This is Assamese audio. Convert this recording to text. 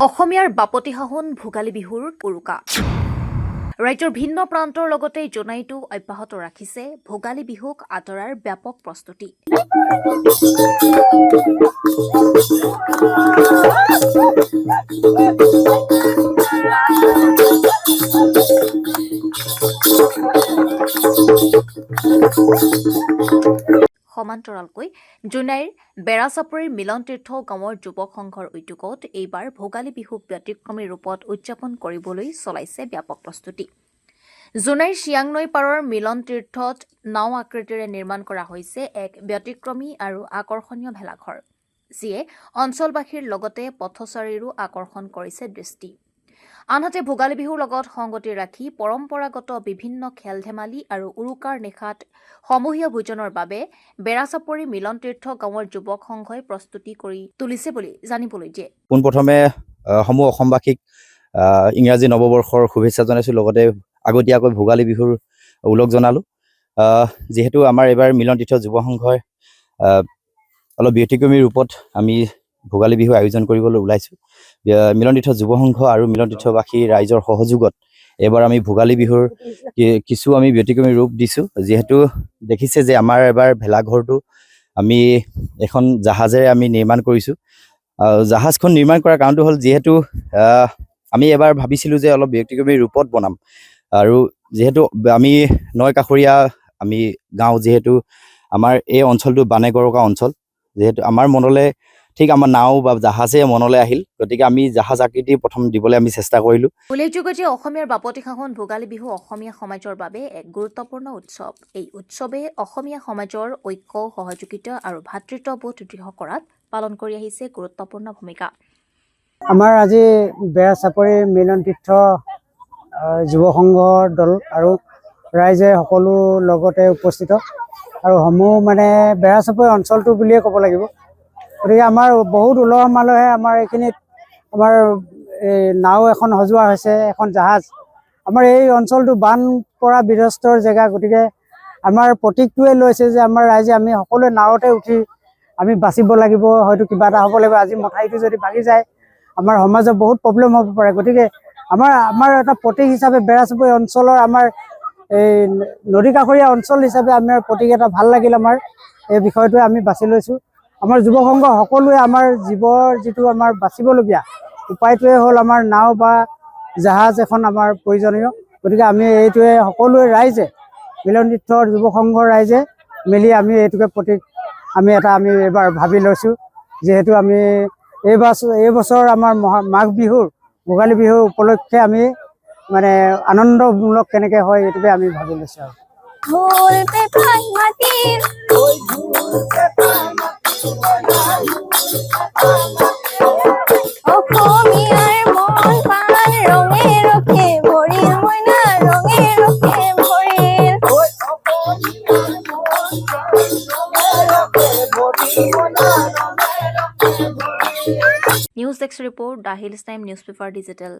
অসমীয়াৰ বাপতি সাহোন ভোগালী বিহুৰ উৰুকা ৰাজ্যৰ ভিন্ন প্ৰান্তৰ লগতে জোনাইতো অব্যাহত ৰাখিছে ভোগালী বিহুক আদৰাৰ ব্যাপক প্ৰস্তুতি। সমান্তৰালকৈ জোনাইৰ বেৰাচাপৰিৰ মিলন তীৰ্থ গাঁৱৰ যুৱক সংঘৰ উদ্যোগত এইবাৰ ভোগালী বিহুক ব্যতিক্ৰমী ৰূপত উদযাপন কৰিবলৈ চলাইছে ব্যাপক প্ৰস্তুতি। জোনাইৰ চিয়াং নৈ পাৰৰ মিলন তীৰ্থত নাও আকৃতিৰে নিৰ্মাণ কৰা হৈছে এক ব্যতিক্ৰমী আৰু আকৰ্ষণীয় ভেলাঘৰ, যিয়ে অঞ্চলবাসীৰ লগতে পথচাৰীৰো আকৰ্ষণ কৰিছে দৃষ্টি। আনহাতে ভোগালী বিহুৰ লগত সংগতি ৰাখি পৰম্পৰাগত বিভিন্ন খেল ধেমালি আৰু উৰুকাৰ নিশাত সমূহীয়া ভোজনৰ বাবে বেৰাচাপৰি মিলন তীৰ্থ গাঁৱৰ যুৱক সংঘই প্ৰস্তুতি কৰি তুলিছে বুলি জানিবলৈ দিয়ে। পোনপ্ৰথমে সমূহ অসমবাসীক ইংৰাজী নৱবৰ্ষৰ শুভেচ্ছা জনাইছোঁ, লগতে আগতীয়াকৈ ভোগালী বিহুৰ ওলগ জনালোঁ। যিহেতু আমাৰ এইবাৰ মিলন তীৰ্থ যুৱ সংঘই অলপ ব্যতিক্ৰমী ৰূপত আমি ভোগালী বিহু আয়োজন কৰিবলৈ ওলাইছোঁ। মিলন তীৰ্থ যুৱ সংঘ আৰু মিলন তীৰ্থবাসী ৰাইজৰ সহযোগত এইবাৰ আমি ভোগালী বিহুৰ কিছু আমি ব্যতিক্ৰমী ৰূপ দিছোঁ। যিহেতু দেখিছে যে আমাৰ এবাৰ ভেলাঘৰটো আমি এখন জাহাজেৰে আমি নিৰ্মাণ কৰিছোঁ। জাহাজখন নিৰ্মাণ কৰাৰ কাৰণটো হ'ল যিহেতু আমি এবাৰ ভাবিছিলোঁ যে অলপ ব্যতিক্ৰমী ৰূপত বনাম, আৰু যিহেতু আমি নৈ কাষৰীয়া আমি গাঁও, যিহেতু আমাৰ এই অঞ্চলটো বানে গৰকা অঞ্চল, যিহেতু আমাৰ মনলৈ ঠিক আমাৰ নাও বা জাহাজে মনলৈ আহিল, গতিকে আমি জাহাজ আকৃতি প্ৰথম দিবলৈ আমি চেষ্টা কৰিলোঁ। উল্লেখযোগ্য যে অসমীয়াৰ বাপতি সাহোন ভোগালী বিহু অসমীয়া সমাজৰ বাবে এক গুৰুত্বপূৰ্ণ উৎসৱ। এই উৎসৱে অসমীয়া সমাজৰ ঐক্য, সহযোগিতা আৰু ভাতৃত্ববোধ দৃঢ় কৰাত পালন কৰি আহিছে গুৰুত্বপূৰ্ণ ভূমিকা। আমাৰ আজি বেৰাচাপৰি মিলন তীৰ্থ যুৱ সংঘৰ দল আৰু ৰাইজে সকলো লগতে উপস্থিত, আৰু সমূহ মানে বেৰাচাপৰি অঞ্চলটো বুলিয়ে ক'ব লাগিব। গতিকে আমাৰ বহুত উলহ মালহে আমাৰ এইখিনিত আমাৰ নাও এখন সজোৱা হৈছে, এখন জাহাজ। আমাৰ এই অঞ্চলটো বান পৰা বিধ্বস্তৰ জেগা, গতিকে আমাৰ প্ৰতীকটোৱে লৈছে যে আমাৰ ৰাইজে আমি সকলোৱে নাৱতে উঠি আমি বাচিব লাগিব, হয়তো কিবা এটা হ'ব লাগিব। আজি মথাউৰিটো যদি ভাগি যায় আমাৰ সমাজত বহুত প্ৰব্লেম হ'ব পাৰে। গতিকে আমাৰ এটা প্ৰতীক হিচাপে বেৰাচাপৰি অঞ্চলৰ আমাৰ এই নদী কাষৰীয়া অঞ্চল হিচাপে আমাৰ প্ৰতীক এটা ভাল লাগিল। আমাৰ এই বিষয়টোৱে আমি বাছি লৈছোঁ। আমাৰ যুৱ সংঘ সকলোৱে আমাৰ জীৱৰ যিটো আমাৰ বাচিবলগীয়া উপায়টোৱে হ'ল আমাৰ নাও বা জাহাজ এখন আমাৰ প্ৰয়োজনীয়। গতিকে আমি এইটোৱে সকলোৱে ৰাইজে মিলন তীৰ্থৰ যুৱ সংঘৰ ৰাইজে মিলি আমি এইটোকে প্ৰতীক আমি এইবাৰ ভাবি লৈছোঁ। যিহেতু আমি এই বছৰ আমাৰ মাঘ বিহুৰ ভোগালী বিহুৰ উপলক্ষে আমি মানে আনন্দমূলক কেনেকৈ হয় এইটোকে আমি ভাবি লৈছোঁ। আৰু news desk report, the hills time news paper digital.